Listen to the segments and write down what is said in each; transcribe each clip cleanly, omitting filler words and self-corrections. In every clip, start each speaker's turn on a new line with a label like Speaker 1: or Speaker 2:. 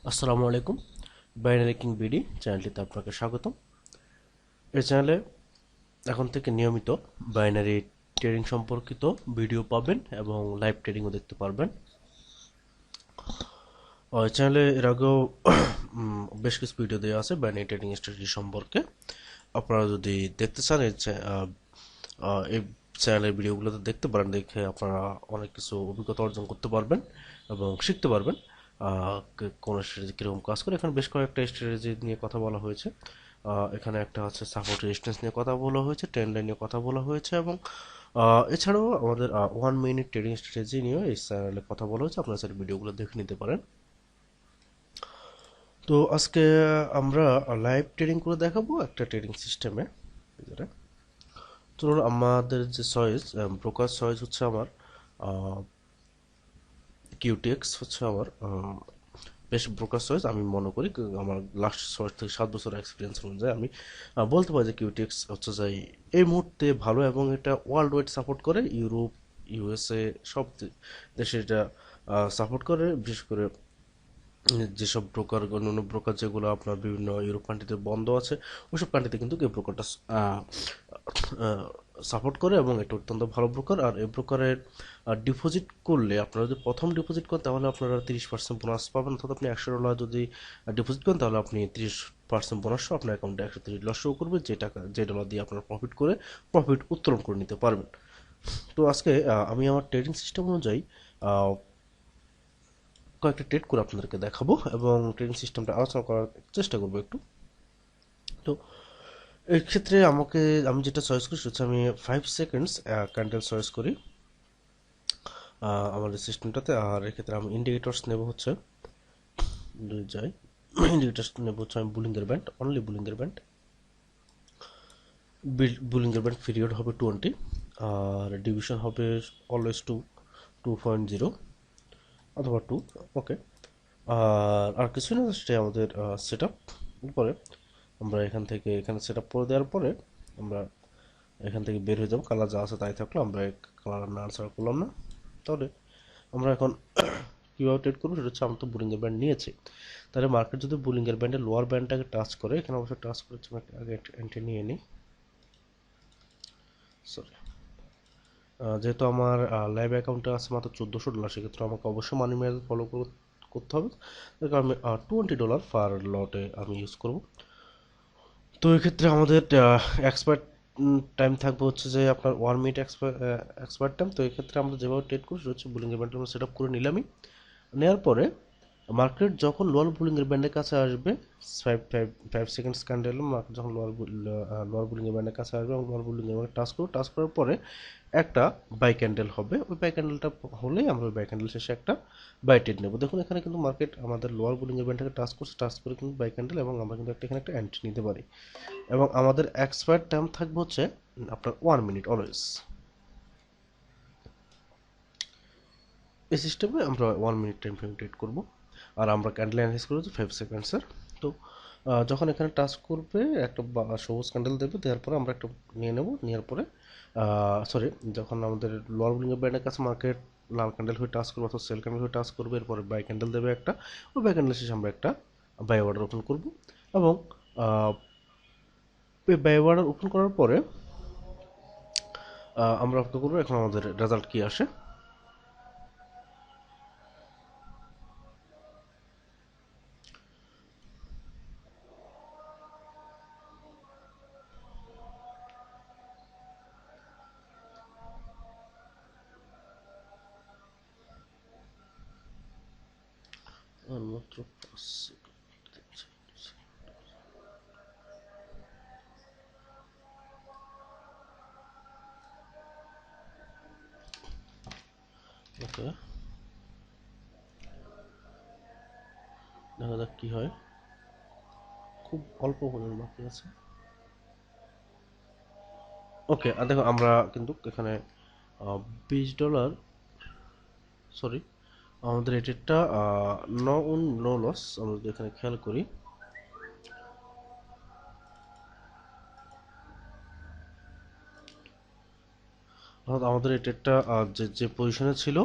Speaker 1: আসসালামু আলাইকুম। Binary king BD চ্যানেলটিতে আপনাকে স্বাগতম। এই চ্যানেলে এখন থেকে নিয়মিত বাইনারি ট্রেডিং সম্পর্কিত ভিডিও পাবেন এবং লাইভ ট্রেডিংও দেখতে পারবেন। ওই চ্যানেলে এর আগেও বেশ কিছু ভিডিও দেওয়া আছে বাইনারি ট্রেডিং স্ট্র্যাটেজি সম্পর্কে। আপনারা যদি দেখতে চান এই চ্যানেলের ভিডিওগুলোতে দেখতে পারেন, দেখে আপনারা অনেক কিছু অভিজ্ঞতা অর্জন করতে পারবেন এবং শিখতে পারবেন কোন স্ট্র্যাটেজি কীরকম কাজ করে। এখানে বেশ কয়েকটা স্ট্র্যাটেজি নিয়ে কথা বলা হয়েছে। এখানে একটা হচ্ছে সাপোর্ট রেজিস্ট্যান্স নিয়ে কথা বলা হয়েছে, ট্রেন্ড লাইন নিয়ে কথা বলা হয়েছে এবং এছাড়াও আমাদের 1 মিনিট ট্রেডিং স্ট্র্যাটেজি নিয়েও এই চ্যানেলে কথা বলা হয়েছে। আপনারা স্যার ভিডিওগুলো দেখে নিতে পারেন। তো আজকে আমরা লাইভ ট্রেডিং করে দেখাবো একটা ট্রেডিং সিস্টেমে। ধরুন আমাদের যে চয়েস, ব্রোকার চয়েস হচ্ছে আমার কিউটেক্স হচ্ছে আমার বেশ ব্রোকার চয়েস আমি মনে করি। আমার লাস্ট 6 থেকে 7 বছর এক্সপিরিয়েন্স অনুযায়ী আমি বলতে পারি যে কিউটেক্স হচ্ছে যাই এই মুহূর্তে ভালো এবং এটা ওয়ার্ল্ড ওয়াইড সাপোর্ট করে। ইউরোপ, ইউএসএ সব দেশে এটা সাপোর্ট করে। বিশেষ করে যেসব ব্রোকার, অন্যান্য ব্রোকার যেগুলো আপনার বিভিন্ন ইউরোপ কান্ট্রিতে বন্ধ আছে, ওইসব কান্ট্রিতে কিন্তু এই ব্রোকারটা সাপোর্ট করে এবং এটা অত্যন্ত ভালো ব্রোকার। আর এই ব্রোকারের ডিপোজিট করলে, আপনারা যদি প্রথম ডিপোজিট করেন তাহলে আপনারা 30% বোনাস পাবেন। অর্থাৎ আপনি $100 যদি ডিপোজিট করেন তাহলে আপনি 30% বোনাস সহ আপনার অ্যাকাউন্টে $130 শো করবে, যে ডলার দিয়ে আপনারা প্রফিট উত্তোলন করে নিতে পারবেন। তো আজকে আমি আমার ট্রেডিং সিস্টেম অনুযায়ী কয়েকটা ট্রেড করে আপনাদেরকে দেখাবো এবং ট্রেডিং সিস্টেমটা আলোচনা করার চেষ্টা করবো একটু। তো এই ক্ষেত্রে আমি যেটা চয়েস করি সেটা হচ্ছে আমি 5 সেকেন্ডস ক্যান্ডেল চয়েস করি আমাদের সিস্টেমটাতে। আর এক্ষেত্রে আমি ইন্ডিকেটরস নেব হচ্ছে ইন্ডিকেটরস নেব হচ্ছে আমি Bollinger band, only Bollinger band. Bollinger band period হবে 20, আর ডিভিশন হবে অলওয়েজ 2.0 অথবা 2। ওকে। আর কিছু না, সেটাই আমাদের সেট আপ। পরে আমরা এখানে সেট আপ করে দেওয়ার পরে আমরা এখান থেকে বের হয়ে যাবো। কালার যা আছে তাই থাকলো, আমরা কালার না আনসার করলাম না। তাহলে আমরা এখন কীভাবে ট্রেড করবো সেটা হচ্ছে, আমরা তো বুলিঙ্গার ব্যান্ড নিয়েছি। তাহলে মার্কেট যদি বুলিঙ্গার ব্যান্ডের লোয়ার ব্যান্ডটাকে টাচ করে, এখানে অবশ্যই টাচ করেছি, আগে এন্ট্রি নিয়ে নিই। সরি, যেহেতু আমার লাইভ অ্যাকাউন্টে আছে মাত্র $1400, সেক্ষেত্রে আমাকে অবশ্যই মানি ম্যানেজ ফলো করতে হবে। তার কারণে আমি $20 পার লটে আমি ইউজ করব। তো এক্ষেত্রে আমাদের এক্সপায়ার টাইম থাকবে হচ্ছে যে আপনার 1 মিনিট এক্সপায়ার টাইম। তো এক্ষেত্রে আমরা যেভাবে ট্রেড করি সেটা হচ্ছে বুলিঙ্গার ব্যান্ড আমরা সেট আপ করে নিলামই। নেওয়ার পরে মার্কেট যখন লোয়ার বুলিংয়ের ব্যান্ডের কাছে আসবে, 5 সেকেন্ডস ক্যান্ডেল, মার্কেট যখন লোয়ার বুলিংয়ের ব্যান্ডের কাছে আসবে এবং লোয়ার বুলিংয়ের ব্যান্ড টাচ করার পরে একটা বাই ক্যান্ডেল হবে। ওই বাই ক্যান্ডেলটা হলেই আমরা ওই বাই ক্যান্ডেল শেষে একটা বাই ট্রেড নেব। দেখুন এখানে কিন্তু মার্কেট আমাদের লোয়ার বুলিংয়ের ব্যান্ডটাকে টাচ করে কিন্তু বাই ক্যান্ডেল, এবং আমরা কিন্তু এখানে একটা এন্ট্রি নিতে পারি। এবং আমাদের এক্সপায়ার টাইম থাকবে হচ্ছে আপনার 1 মিনিট অলওয়েজ। এই সিস্টেমে আমরা 1 মিনিট টাইম ফ্রেম ট্রেড করবো। আর আমরা ক্যান্ডেল অ্যানালাইজ করে হচ্ছে 5 সেকেন্ডসের। তো যখন এখানে টাচ করবে একটা সবুজ ক্যান্ডেল দেবে, দেওয়ার পরে আমরা একটা নিয়ে নেব। নেওয়ার পরে সরি, যখন আমাদের লোয়ার বুলিংয়ের ব্যান্ডের কাছে মার্কেট লাল ক্যান্ডেল হয়ে টাচ করবে অথবা সেল ক্যান্ডেল হয়ে টাচ করবে, এরপরে বাই ক্যান্ডেল দেবে একটা। ওই বাই ক্যান্ডেল শেষে আমরা একটা বাই অর্ডার ওপেন করব। এবং এই বাই অর্ডার ওপেন করার পরে আমরা অপেক্ষা করবো এখন আমাদের রেজাল্ট কি আসে। মাত্র 5 সেকেন্ড। ওকে, দেখা যাক কি হয়। খুব অল্প পরিমাণ বাকি আছে। ওকে, আর দেখো আমরা কিন্তু এখানে $20, সরি, আমাদের এটিটা নো উইন নো লস। আমরা যদি এখানে খেয়াল করি, অর্থাৎ আমাদের এটিটা যে পজিশনে ছিল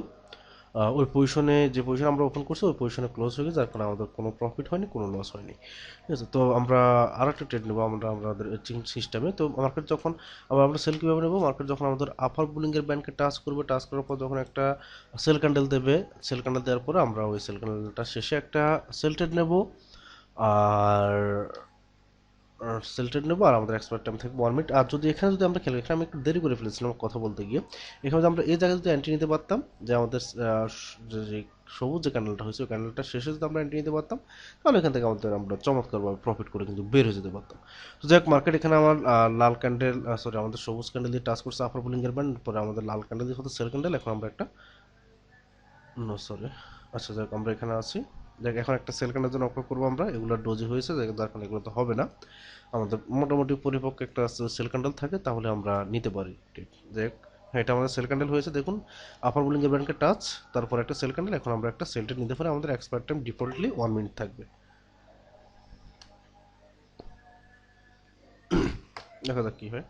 Speaker 1: ওই পজিশনে যে পজিশন আমরা ওপেন করছি ওই পজিশনে ক্লোজ হয়ে গেছে, যার কারণে আমাদের কোনো প্রফিট হয়নি, কোনো লস হয়নি। ঠিক আছে, তো আমরা আর একটা ট্রেড নেবো আমাদের সিস্টেমে। তো মার্কেট যখন আবার আমরা সেল কীভাবে নেবো, মার্কেট যখন আমাদের আপার বুলিংয়ের ব্যান্ডকে টাচ করবে, টাচ করার পর যখন একটা সেল ক্যান্ডেল দেবে, সেল ক্যান্ডেল দেওয়ার পরে আমরা ওই সেল ক্যান্ডেলটা শেষে একটা সেল ট্রেড নেবো। আর সেল ট্রেড নেবো, আর আমাদের এক্সপায়ার টাইম থাকবে 1 মিনিট। আর যদি এখানে যদি আমরা খেলি, এখানে আমি একটু দেরি করে ফেলেছিলাম কথা বলতে গিয়ে। এখানে যদি আমরা এই জায়গায় যদি এন্ট্রি নিতে পারতাম, যে আমাদের যে সবুজ যে ক্যান্ডেলটা হয়েছে ওই ক্যান্ডেলটা শেষে যদি আমরা এন্ট্রি নিতে পারতাম, তাহলে এখান থেকে আমরা চমৎকারভাবে প্রফিট করে কিন্তু বের হয়ে যেতে পারতাম। তো যাই হোক, মার্কেট এখানে আমার লাল ক্যান্ডেল, সরি আমাদের সবুজ ক্যান্ডেল দিয়ে টাচ করছে আপার বুলিংয়ের ব্যান্ড, পরে আমাদের লাল ক্যান্ডেল দিয়ে হচ্ছে সেল ক্যান্ডেল। এখন আমরা একটা, নো সরি, আচ্ছা যাক আমরা এখানে আছি। দেখ এখন একটা সেল ক্যান্ডেল জন্য অপেক্ষা করবো আমরা, এগুলো ডোজি হয়েছে যার কারণে এগুলো তো হবে না। আমাদের মোটামুটি পরিপক্ক একটা সেল ক্যান্ডেল থাকে তাহলে আমরা নিতে পারি। ঠিক দেখ, হ্যাঁ এটা আমাদের সেল ক্যান্ডেল হয়েছে দেখুন, আপার বুলিংয়ের ব্যান্ডকে টাচ, তারপর একটা সেল ক্যান্ডেল। এখন আমরা একটা সেল ট্রেড নিতে পারি, আমাদের এক্সপায়ার টাইম ডিফল্টলি 1 মিনিট থাকবে। দেখা যাক কি হয়।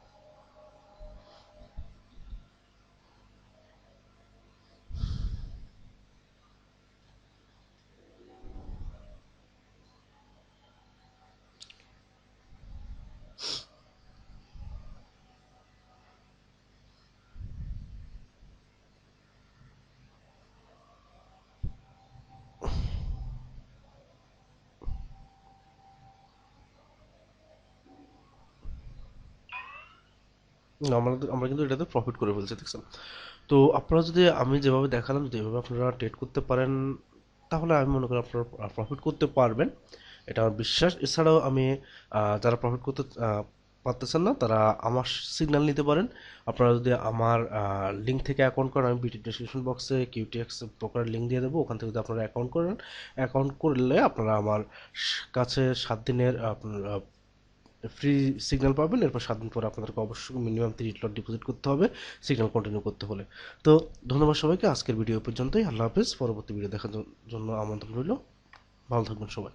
Speaker 1: না, আমরা কিন্তু এটাতে প্রফিট করে ফেলছি, দেখছেন? তো আপনারা যদি আমি যেভাবে দেখালাম যদি এভাবে আপনারা ট্রেড করতে পারেন, তাহলে আমি মনে করি আপনারা প্রফিট করতে পারবেন, এটা আমার বিশ্বাস। এছাড়াও আমি যারা প্রফিট করতে পারতেছেন না তারা আমার সিগন্যাল নিতে পারেন। আপনারা যদি আমার লিঙ্ক থেকে অ্যাকাউন্ট করেন, আমি ভিডিও ডিসক্রিপশন বক্সে কিউটিএক্স ব্রোকারের লিঙ্ক দিয়ে দেবো, ওখান থেকে যদি আপনারা অ্যাকাউন্ট করেন, অ্যাকাউন্ট করলে আপনারা আমার কাছে 7 দিনের আপনার ফ্রি সিগন্যাল পাবেন। এরপর 7 দিন পর আপনাদেরকে অবশ্যই মিনিমাম 30 লট ডিপোজিট করতে হবে সিগন্যাল কন্টিনিউ করতে হলে। তো ধন্যবাদ সবাইকে, আজকের ভিডিও পর্যন্তই। আল্লাহ হাফেজ। পরবর্তী ভিডিও দেখার জন্য আমন্ত্রণ রইল। ভালো থাকবেন সবাই।